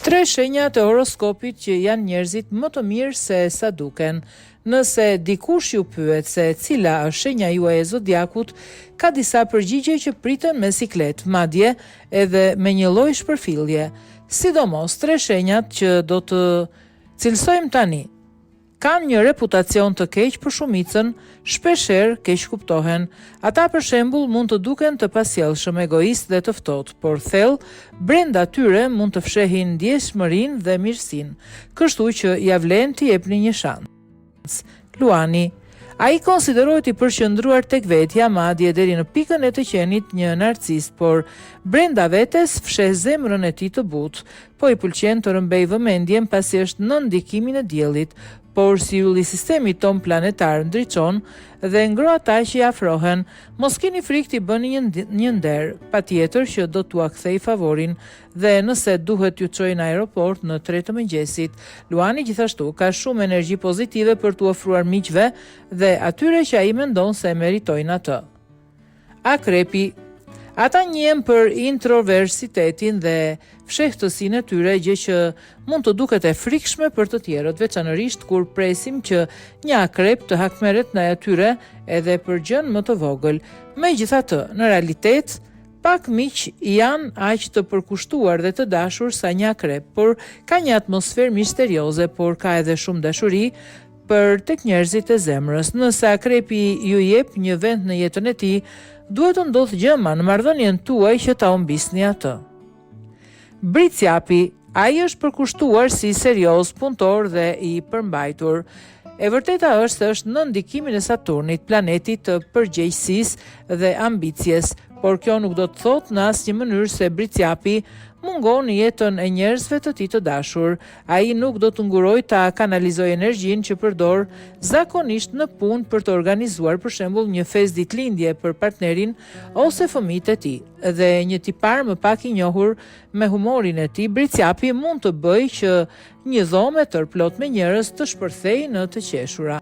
3 shenjat e horoskopit që janë njerëzit më të mirë se sa duken. Nëse dikush ju pyet se cila është shenja juaj e zodiakut, ka disa përgjigje që pritën me siklet, madje edhe me një lloj shpërfillje. Sidomos 3 shenjat që do të cilësojmë tani. Kanë një reputacion të keq për shumicën, shpeshherë keq kuptohen. Ata për shembull mund të duken të pasjellshëm, egoist dhe të ftohtë, por thellë brenda tyre mund të fshehin ndjeshmërinë dhe mirësinë. Kështu që ja vlen t'i jepni një shans. Luani. Ai konsiderohet i përqendruar tek vetja, madje deri në pikën e të qenit një narcist, por brenda vetes fsheh zemrën e tij të butë, po i pëlqen të rëmbej vëmendjen pasi është në ndikimin e diellit, por si ylli sistemi ton planetar ndriçon dhe ngro ata që i afrohen, mos keni frikë t'i bëni një nder, patjetër që do t'ua kthej favorin dhe nëse duhet t'ju çojë në aeroport në 3 të mëngjesit. Luani gjithashtu ka shumë energji pozitive për t'u ofruar miqve dhe atyre që ai mendon se meritojnë atë. Akrepi. Ata njihen për introversitetin dhe fshehtësinë e tyre, gjë që mund të duket e frikshme për të tjerët, veçanërisht kur presim që një akrep të hakmerret ndaj atyre edhe për gjën më të vogël. Megjithatë, në realitet, pak miq janë aq të përkushtuar dhe të dashur sa një akrep, por ka një atmosferë misterioze, por ka edhe shumë dashuri për tek njerëzit e zemrës. Nëse akrepi ju jep një vend në jetën e tij, duhet të ndodhë gjëma në marrëdhënien tuaj që ta humbisni atë. Briciapi, ai është përkushtuar si serioz, punëtor dhe i përmbajtur. E vërteta është se është në ndikimin e Saturnit, planetit të përgjegjësisë dhe ambicjes, por kjo nuk do të thotë në asnjë mënyrë se Briciapi mungon në jetën e njerëzve të tij të dashur. Ai nuk do të ngurojë ta kanalizojë energjinë që përdor zakonisht në punë për të organizuar për shembull një festë ditëlindje për partnerin ose fëmijët e tij. Dhe një tipar më pak i njohur me humorin e tij, Briciapi mund të bëjë që një dhomë tërplot me njerëz të shpërthejë në të qeshura.